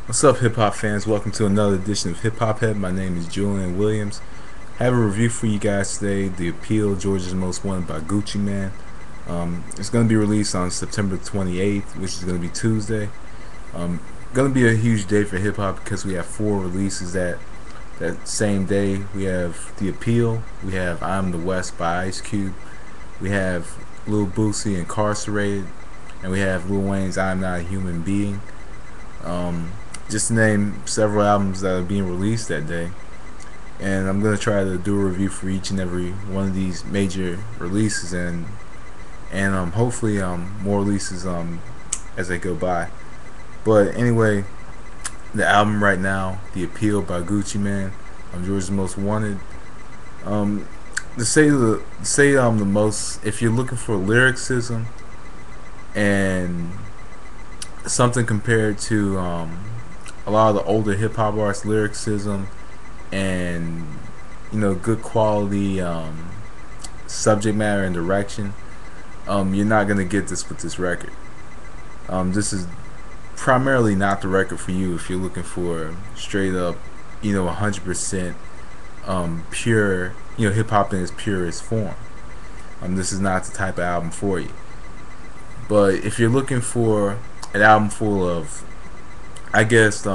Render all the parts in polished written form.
What's up, hip hop fans? Welcome to another edition of Hip Hop Head. My name is Julian Williams. I have a review for you guys today. The Appeal, Georgia's Most Wanted by Gucci Mane. It's going to be released on September 28th, which is going to be Tuesday. Going to be a huge day for hip hop because we have four releases that same day. We have The Appeal, we have I'm the West by Ice Cube, we have Lil Boosie Incarcerated, and we have Lil Wayne's I'm Not a Human Being. Um, just to name several albums that are being released that day. And I'm gonna try to do a review for each and every one of these major releases, and hopefully more releases as they go by. But anyway, the album right now, The Appeal by Gucci Mane, Georgia's Most Wanted. Um, to say the most, if you're looking for lyricism and something compared to a lot of the older hip hop artists' lyricism and good quality subject matter and direction, you're not gonna get this with this record. This is primarily not the record for you if you're looking for straight up, 100% pure, hip hop in its purest form. This is not the type of album for you. But if you're looking for an album full of, I guess,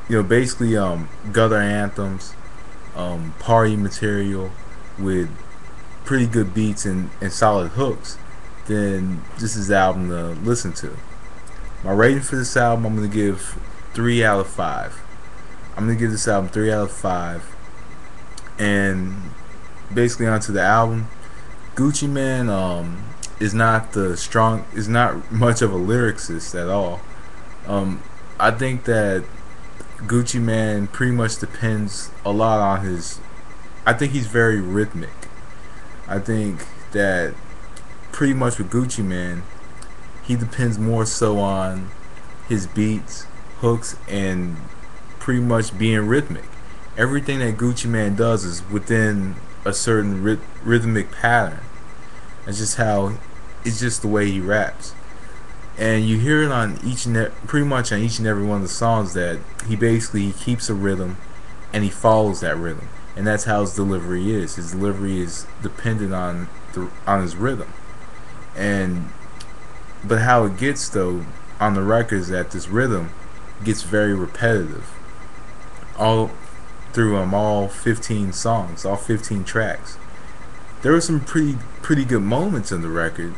basically gutter anthems, party material with pretty good beats and solid hooks, then this is the album to listen to. My rating for this album, I'm gonna give 3 out of 5. I'm gonna give this album 3 out of 5. And basically onto the album, Gucci Mane is not much of a lyricist at all. Um, I think that Gucci Mane pretty much depends a lot on his. I think he's very rhythmic. I think that pretty much with Gucci Mane, he depends more so on his beats, hooks, and pretty much being rhythmic. Everything that Gucci Mane does is within a certain rhythmic pattern. It's just how, it's just the way he raps. And you hear it on pretty much on each and every one of the songs that he keeps a rhythm and he follows that rhythm, and that's how his delivery is. His delivery is dependent on his rhythm, and but how it gets though on the record is that this rhythm gets very repetitive all through all 15 songs, all 15 tracks. There were some pretty good moments in the record.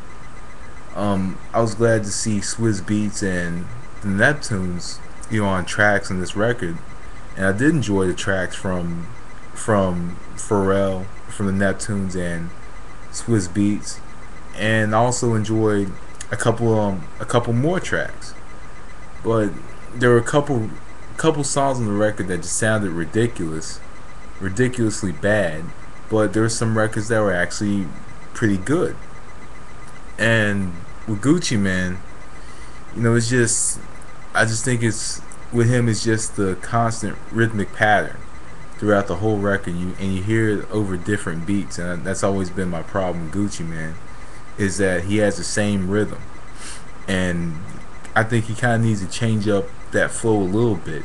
I was glad to see Swizz Beatz and the Neptunes, on tracks on this record, and I did enjoy the tracks from Pharrell, from the Neptunes and Swizz Beatz, and also enjoyed a couple more tracks. But there were a couple songs on the record that just sounded ridiculously bad. But there were some records that were actually pretty good. And with Gucci Mane, it's just, I just think it's with him, it's just the constant rhythmic pattern throughout the whole record. You hear it over different beats, and that's always been my problem with Gucci Mane, is that he has the same rhythm, and I think he kind of needs to change up that flow a little bit,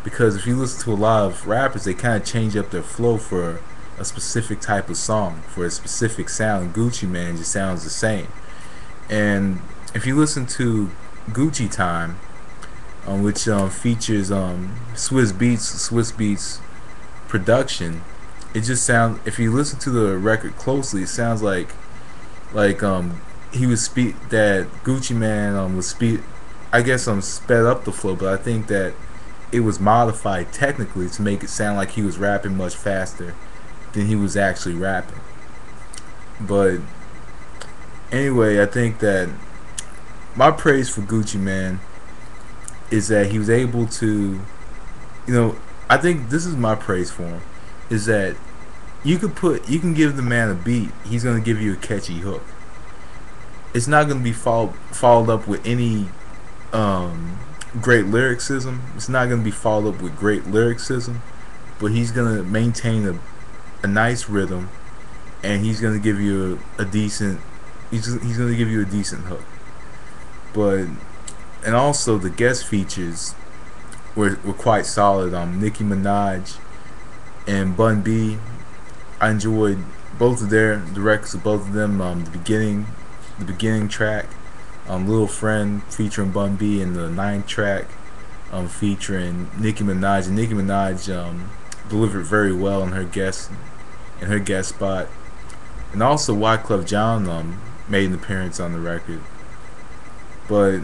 because if you listen to a lot of rappers, they kind of change up their flow for a specific type of song, for a specific sound. Gucci Mane just sounds the same. And if you listen to Gucci Time, which features Swizz Beatz production, it just sounds. If you listen to the record closely, it sounds like he was that Gucci Mane was speed. I guess sped up the flow, but I think that it was modified technically to make it sound like he was rapping much faster than he was actually rapping. But anyway, I think that my praise for Gucci Mane is that he was able to, I think this is my praise for him, is that you can give the man a beat, he's gonna give you a catchy hook. It's not gonna be followed up with any great lyricism. It's not gonna be followed up with great lyricism, but he's gonna maintain a nice rhythm, and he's gonna give you a decent. He's gonna give you a decent hook. But and also the guest features were quite solid. Nicki Minaj and Bun B, I enjoyed both of the records of both of them. The beginning track, Little Friend featuring Bun B, and the ninth track, featuring Nicki Minaj. And Nicki Minaj delivered very well in her guest spot, and also Wyclef Jean made an appearance on the record, but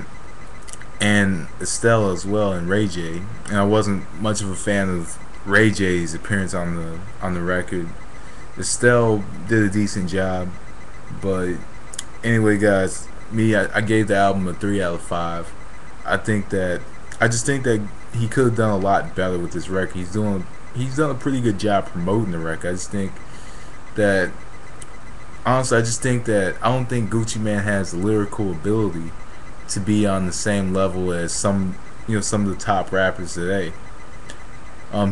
and Estelle as well, and Ray J. And I wasn't much of a fan of Ray J's appearance on the record. Estelle did a decent job, but anyway, guys, I gave the album a 3 out of 5. I just think that he could have done a lot better with this record. He's done a pretty good job promoting the record. I just think that honestly, I don't think Gucci Mane has the lyrical ability to be on the same level as some of the top rappers today.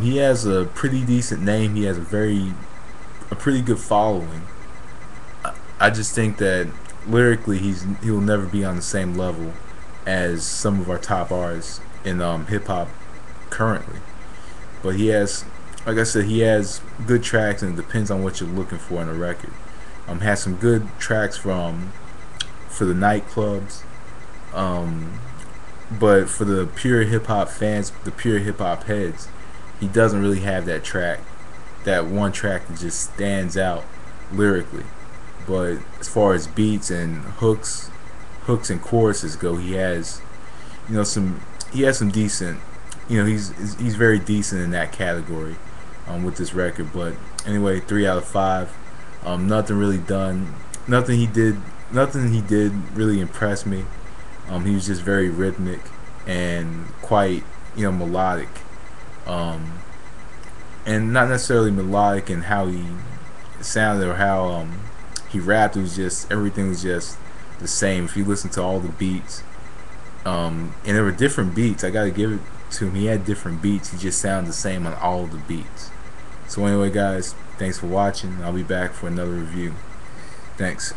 He has a pretty decent name. He has a pretty good following. I just think that lyrically he will never be on the same level as some of our top artists in hip hop currently. But he has, like I said, he has good tracks, and it depends on what you're looking for in a record. Has some good tracks for the nightclubs, but for the pure hip hop fans, the pure hip hop heads, he doesn't really have that one track that just stands out lyrically. But as far as beats and hooks and choruses go, he has some decent, he's very decent in that category with this record. But anyway, 3 out of 5. Nothing he did really impressed me. He was just very rhythmic and quite melodic, and not necessarily melodic in how he sounded or how he rapped. It was just everything was just the same. If you listen to all the beats, and there were different beats. I gotta give it to him. He had different beats. He just sounded the same on all the beats. So anyway, guys, thanks for watching. I'll be back for another review. Thanks.